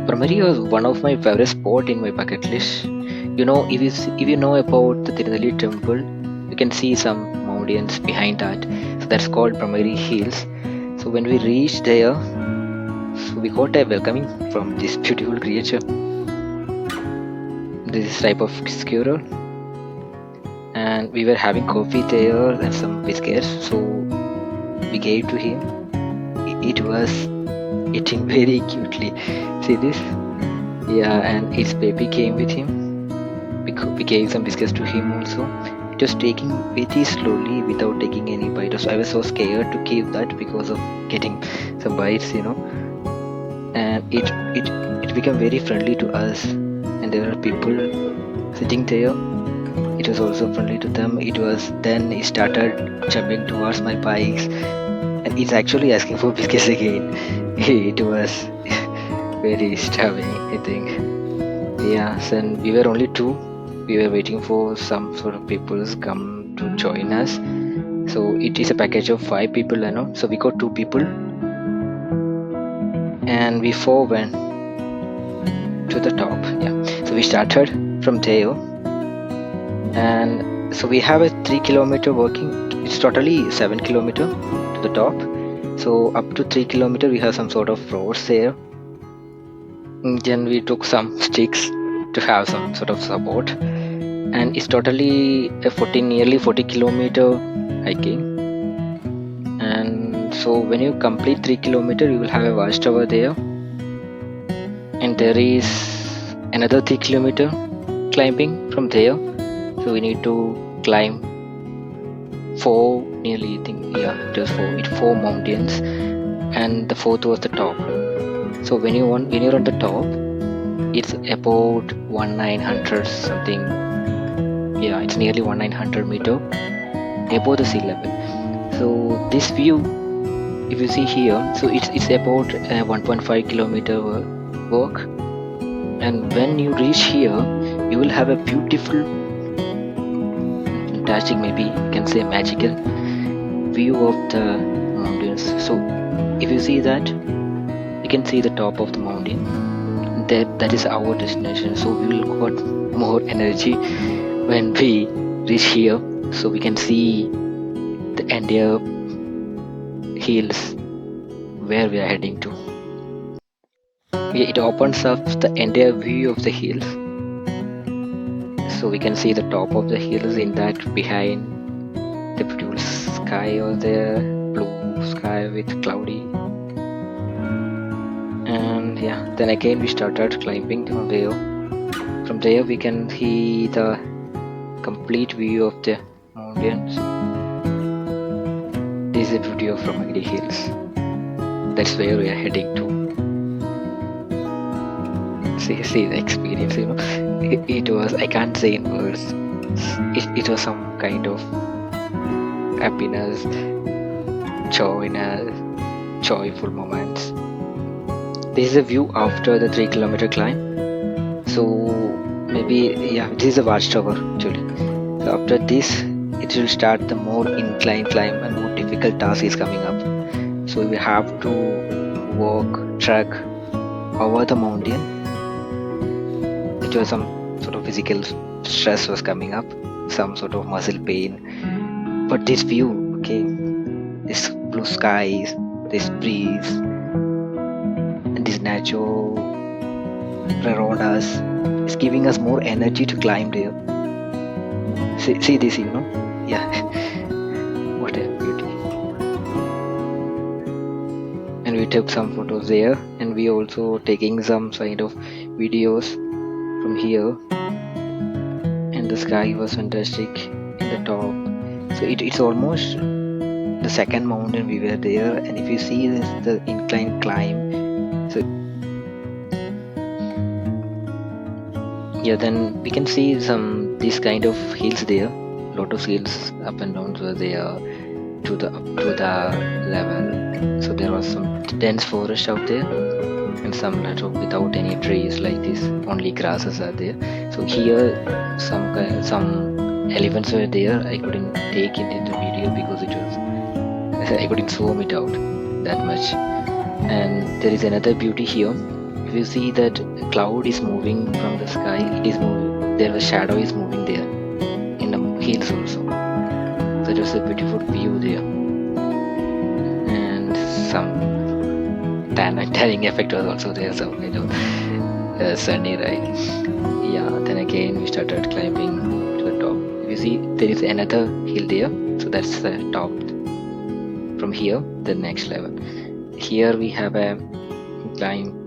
Brahmagiri was one of my favorite spot in my bucket list. If you know about the Tirunelveli temple, you can see some mountains behind that. So that's called Brahmagiri Hills. So when we reached there, so we got a welcoming from this beautiful creature, this type of squirrel, and we were having coffee there and some biscuits. So we gave to him. It was eating very cutely. See this? Yeah, and his baby came with him. We gave some biscuits to him also. It was taking very slowly without taking any bite. So I was so scared to keep that because of getting some bites. And it became very friendly to us. And there are people sitting there. It was also friendly to them. He started jumping towards my bikes, and it's actually asking for biscuits again. It was very starving, I think. Yeah, so we were only two. We were waiting for some sort of people to come to join us. So it is a package of 5 people, So we got 2 people, and we 4 went to the top. Yeah, so we started from there, and so we have a 3-kilometer walking. It's totally 7-kilometer to the top. So up to 3 kilometer we have some sort of roads there. And then we took some sticks to have some sort of support, and it's totally a nearly 40-kilometer hiking. And so when you complete 3 kilometer, you will have a watchtower there, and there is another 3 kilometer climbing from there. So we need to climb 4 nearly, I think, yeah, it was 4 mountains, and the 4th was the top. So when you're on the top, it's about 1900 something. Yeah, it's nearly 1900 meter above the sea level. So this view, if you see here, so it's about 1.5 kilometer walk, and when you reach here, you will have a beautiful, fantastic, maybe you can say magical view of the mountains. So if you see that, you can see the top of the mountain. That is our destination. So we will got more energy when we reach here, so we can see the entire hills where we are heading to. Yeah, it opens up the entire view of the hills, so we can see the top of the hills. In that, behind the beautiful sky over there, blue sky with cloudy. And yeah, then again we started climbing from there. From there we can see the complete view of the mountains. This is the beauty of Brahmagiri Hills. That's where we are heading to. See the experience, it was, I can't say in words. It was some kind of happiness, joyful moments. This is a view after the 3-kilometer climb. So maybe, yeah, this is a watchtower actually. So after this, it will start the more inclined climb, and more difficult task is coming up. So we have to walk, trek over the mountain. It was some sort of physical stress was coming up, some sort of muscle pain. But this view, okay, this blue skies, this breeze, and this nature around us is giving us more energy to climb there. See this, yeah. What a beauty. And we took some photos there, and we also taking some kind of videos from here. And the sky was fantastic in the top. So it's almost the second mountain we were there, and if you see this, the inclined climb. So yeah, then we can see these kind of hills there. Lot of hills up and down were there to the level. So there was some dense forest out there, and some without any trees like this. Only grasses are there. So here some elephants were there. I couldn't take it in the video because it was I couldn't zoom it out that much. And there is another beauty here. If if you see that cloud is moving from the sky, it is moving. There a shadow is moving there in the hills also. So it was a beautiful view there, and some tanning effect was also there. Some kind of sunny, right? Yeah. Then again we started climbing to the top. You see, there is another hill there. So that's the top. From here, the next level. Here we have a climb.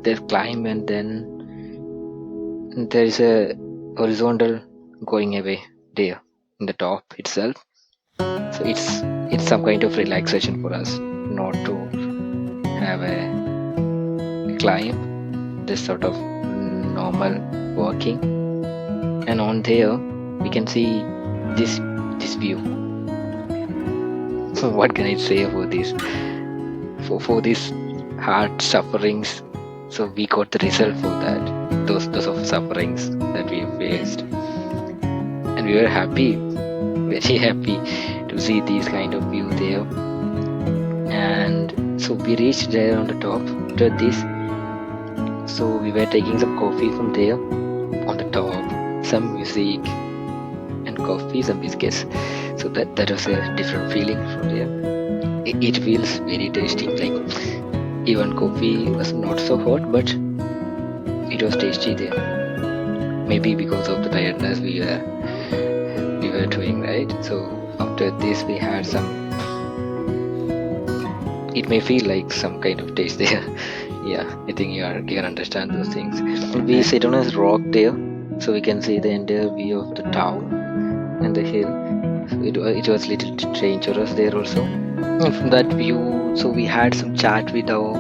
There's climb, and then there is a horizontal going away there in the top itself. So it's some kind of relaxation for us, not to have a climb, this sort of normal walking. And on there we can see this view. So what can I say about this? For these hard sufferings, so we got the result for that. Those of sufferings that we faced, and we were happy, very happy to see these kind of view there. And so we reached there on the top after this. So we were taking some coffee from there on the top, some music and coffee, some biscuits. So that was a different feeling from there. It feels very tasty. Like even coffee was not so hot, but it was tasty there. Maybe because of the tiredness we were doing, right? So after this we had some. It may feel like some kind of taste there. Yeah, I think you can understand those things. We sit on a rock there, so we can see the entire view of the town and the hill. So it was little dangerous there also. And from that view, so we had some chat with our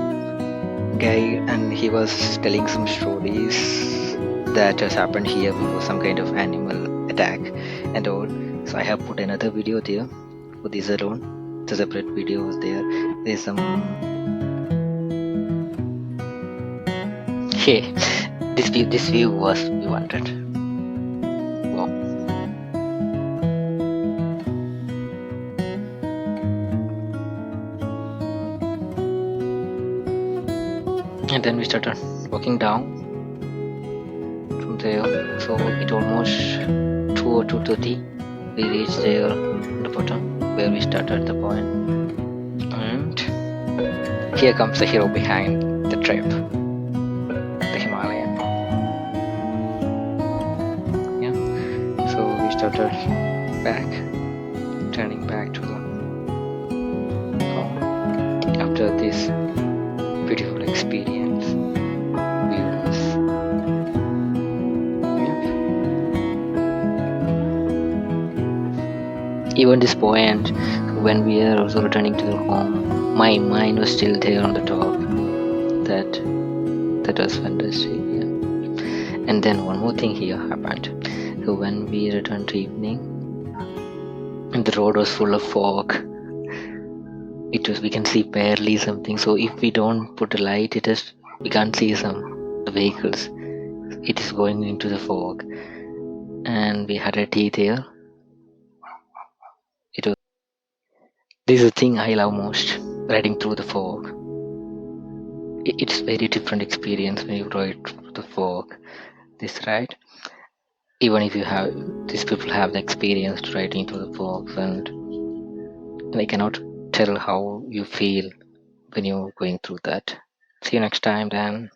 guide, and he was telling some stories that has happened here before, some kind of animal attack and all. So I have put another video there for this alone. The separate video was there. There's some. Hey, this view was we wanted. Wow. And then we started walking down from there. So it almost 2 or 2:30. We reached there on the bottom where we started the point. And here comes the hero behind the trip, the Himalayan. Yeah. So we started back, turning back to the home after this beautiful experience. Views. Yeah. Even this point, when we are also returning to the home, my mind was still there on the top. That was fantastic. Yeah. And then one more thing here happened. So when we returned to evening, and the road was full of fog. We can see barely something. So if we don't put a light, we can't see the vehicles. It is going into the fog. And we had a tea there. This is the thing I love most, riding through the fog. It's very different experience when you ride through the fog. This ride, even if these people have the experience to riding through the fog, and I cannot tell how you feel when you're going through that. See you next time, then.